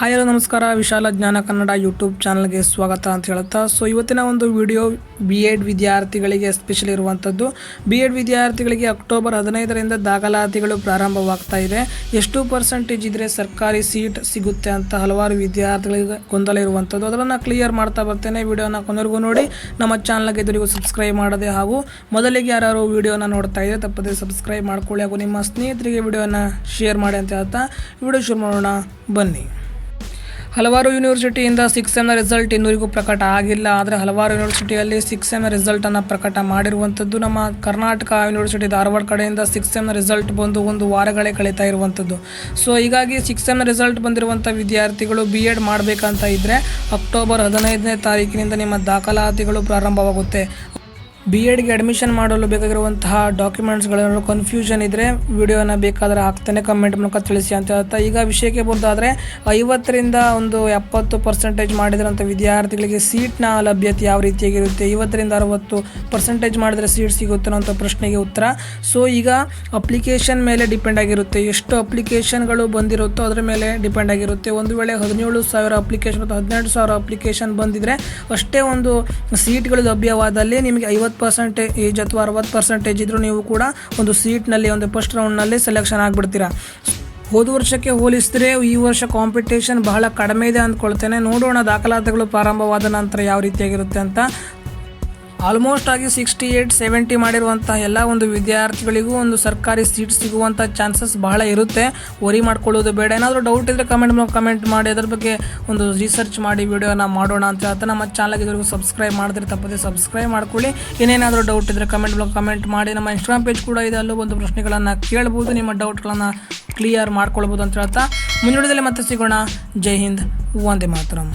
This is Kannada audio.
ಹಾಯ್ ಹಲೋ ನಮಸ್ಕಾರ. ವಿಶಾಲ ಜ್ಞಾನ ಕನ್ನಡ ಯೂಟ್ಯೂಬ್ ಚಾನಲ್ಗೆ ಸ್ವಾಗತ ಅಂತ ಹೇಳುತ್ತಾ ಇವತ್ತಿನ ಒಂದು ವಿಡಿಯೋ BEd ವಿದ್ಯಾರ್ಥಿಗಳಿಗೆ ಎಸ್ಪೆಷಲಿ ಇರುವಂಥದ್ದು. BEd ವಿದ್ಯಾರ್ಥಿಗಳಿಗೆ ಅಕ್ಟೋಬರ್ 15ರಿಂದ ದಾಖಲಾತಿಗಳು ಪ್ರಾರಂಭವಾಗ್ತಾ ಇದೆ. ಎಷ್ಟು ಪರ್ಸೆಂಟೇಜ್ ಇದ್ದರೆ ಸರ್ಕಾರಿ ಸೀಟ್ ಸಿಗುತ್ತೆ ಅಂತ ಹಲವಾರು ವಿದ್ಯಾರ್ಥಿಗಳಿಗೆ ಗೊಂದಲ ಇರುವಂಥದ್ದು. ಅದನ್ನು ಕ್ಲಿಯರ್ ಮಾಡ್ತಾ ಬರ್ತೇನೆ. ವಿಡಿಯೋನ ಕೊನೆವರೆಗೂ ನೋಡಿ. ನಮ್ಮ ಚಾನಲ್ಗೆ ಇದುವರೆಗೂ ಸಬ್ಸ್ಕ್ರೈಬ್ ಮಾಡದೆ ಹಾಗೂ ಮೊದಲಿಗೆ ಯಾರು ವಿಡಿಯೋನ ನೋಡ್ತಾ ಇದ್ದರೆ ತಪ್ಪದೆ ಸಬ್ಸ್ಕ್ರೈಬ್ ಮಾಡ್ಕೊಳ್ಳಿ ಹಾಗೂ ನಿಮ್ಮ ಸ್ನೇಹಿತರಿಗೆ ವಿಡಿಯೋನ ಶೇರ್ ಮಾಡಿ ಅಂತ ಹೇಳ್ತಾ ವಿಡಿಯೋ ಶುರು ಮಾಡೋಣ ಬನ್ನಿ. ಹಲವಾರು ಯೂನಿವರ್ಸಿಟಿಯಿಂದ 6th ಸೆಮ್ನ ರಿಸಲ್ಟ್ ಇನ್ನೂರಿಗೂ ಪ್ರಕಟ ಆಗಿಲ್ಲ. ಆದರೆ ಹಲವಾರು ಯೂನಿವರ್ಸಿಟಿಯಲ್ಲಿ 6th ಸೆಮ್ನ ರಿಸಲ್ಟನ್ನು ಪ್ರಕಟ ಮಾಡಿರುವಂಥದ್ದು. ನಮ್ಮ ಕರ್ನಾಟಕ ಯೂನಿವರ್ಸಿಟಿ ಧಾರವಾಡ ಕಡೆಯಿಂದ 6th ಸೆಮ್ನ ರಿಸಲ್ಟ್ ಬಂದು ಒಂದು ವಾರಗಳೇ ಕಳೀತಾ ಇರುವಂಥದ್ದು. ಹೀಗಾಗಿ 6th ಸೆಮ್ನ ರಿಸಲ್ಟ್ ಬಂದಿರುವಂಥ ವಿದ್ಯಾರ್ಥಿಗಳು BEd ಮಾಡಬೇಕಂತ ಇದ್ದರೆ ಅಕ್ಟೋಬರ್ 15ನೇ ತಾರೀಕಿನಿಂದ ನಿಮ್ಮ ದಾಖಲಾತಿಗಳು ಪ್ರಾರಂಭವಾಗುತ್ತೆ. BEdಗೆ ಅಡ್ಮಿಷನ್ ಮಾಡಲು ಬೇಕಾಗಿರುವಂತಹ ಡಾಕ್ಯುಮೆಂಟ್ಸ್ಗಳನ್ನು ಕನ್ಫ್ಯೂಷನ್ ಇದ್ದರೆ ವಿಡಿಯೋನ ಬೇಕಾದರೆ ಹಾಕ್ತಾನೆ, ಕಮೆಂಟ್ ಮೂಲಕ ತಿಳಿಸಿ ಅಂತ ಹೇಳ್ತಾ ಈಗ ವಿಷಯಕ್ಕೆ ಬರೋದಾದರೆ 50ರಿಂದ ಒಂದು 70% ಮಾಡಿದಿರೋಂಥ ವಿದ್ಯಾರ್ಥಿಗಳಿಗೆ ಸೀಟ್ನ ಲಭ್ಯತೆ ಯಾವ ರೀತಿಯಾಗಿರುತ್ತೆ, 50ರಿಂದ 60% ಮಾಡಿದರೆ ಸೀಟ್ ಸಿಗುತ್ತೆ ಅನ್ನೋಂಥ ಪ್ರಶ್ನೆಗೆ ಉತ್ತರ. ಈಗ ಅಪ್ಲಿಕೇಶನ್ ಮೇಲೆ ಡಿಪೆಂಡ್ ಆಗಿರುತ್ತೆ. ಎಷ್ಟು ಅಪ್ಲಿಕೇಶನ್ಗಳು ಬಂದಿರುತ್ತೋ ಅದರ ಮೇಲೆ ಡಿಪೆಂಡ್ ಆಗಿರುತ್ತೆ. ಒಂದು ವೇಳೆ 17,000 ಅಪ್ಲಿಕೇಶನ್ ಅಥವಾ 12,000 ಅಪ್ಲಿಕೇಶನ್ ಬಂದಿದ್ದರೆ ಅಷ್ಟೇ ಒಂದು ಸೀಟ್ಗಳು ಲಭ್ಯವಾದಲ್ಲಿ ನಿಮಗೆ 50% ಅಥವಾ 60% ಇದ್ರೂ ನೀವು ಕೂಡ ಒಂದು ಸೀಟ್ನಲ್ಲಿ ಒಂದು ಫಸ್ಟ್ ರೌಂಡ್ನಲ್ಲಿ ಸೆಲೆಕ್ಷನ್ ಆಗಿಬಿಡ್ತೀರಾ. ಹೋದ ವರ್ಷಕ್ಕೆ ಹೋಲಿಸಿದ್ರೆ ಈ ವರ್ಷ ಕಾಂಪಿಟೇಷನ್ ಬಹಳ ಕಡಿಮೆ ಇದೆ ಅಂದ್ಕೊಳ್ತೇನೆ. ನೋಡೋಣ ದಾಖಲಾತಿಗಳು ಪ್ರಾರಂಭವಾದ ನಂತರ ಯಾವ ರೀತಿಯಾಗಿರುತ್ತೆ ಅಂತ. ಆಲ್ಮೋಸ್ಟ್ ಆಗಿ 68-70 ಮಾಡಿರುವಂಥ ಎಲ್ಲ ಒಂದು ವಿದ್ಯಾರ್ಥಿಗಳಿಗೂ ಒಂದು ಸರ್ಕಾರಿ ಸೀಟ್ ಸಿಗುವಂಥ ಚಾನ್ಸಸ್ ಬಹಳ ಇರುತ್ತೆ. ವರಿ ಮಾಡ್ಕೊಳ್ಳೋದು ಬೇಡ. ಏನಾದರೂ ಡೌಟ್ ಇದ್ದರೆ ಕಮೆಂಟ್ ಮಾಡಿ ಅದರ ಬಗ್ಗೆ ಒಂದು ರಿಸರ್ಚ್ ಮಾಡಿ ವಿಡಿಯೋನ ಮಾಡೋಣ ಅಂತ ಹೇಳ್ತಾ ನಮ್ಮ ಚಾನಲ್ಗೆ ಇದುವರೆಗೂ ಸಬ್ಸ್ಕ್ರೈಬ್ ಮಾಡಿದ್ರೆ ತಪ್ಪದೆ ಸಬ್ಸ್ಕ್ರೈಬ್ ಮಾಡ್ಕೊಳ್ಳಿ. ಏನೇನಾದರೂ ಡೌಟ್ ಇದ್ದರೆ ಕಮೆಂಟ್ ಮಾಡಿ. ನಮ್ಮ ಇನ್ಸ್ಟಾಗ್ರಾಮ್ ಪೇಜ್ ಕೂಡ ಇದೆ, ಅಲ್ಲೂ ಒಂದು ಪ್ರಶ್ನೆಗಳನ್ನು ಕೇಳ್ಬೋದು, ನಿಮ್ಮ ಡೌಟ್ಗಳನ್ನು ಕ್ಲಿಯರ್ ಮಾಡ್ಕೊಳ್ಬೋದು ಅಂತ ಹೇಳ್ತಾ ಮುಂದಿನದಲ್ಲಿ ಮತ್ತೆ ಸಿಗೋಣ. ಜೈ ಹಿಂದ್, ವಂದೇ ಮಾತರಂ.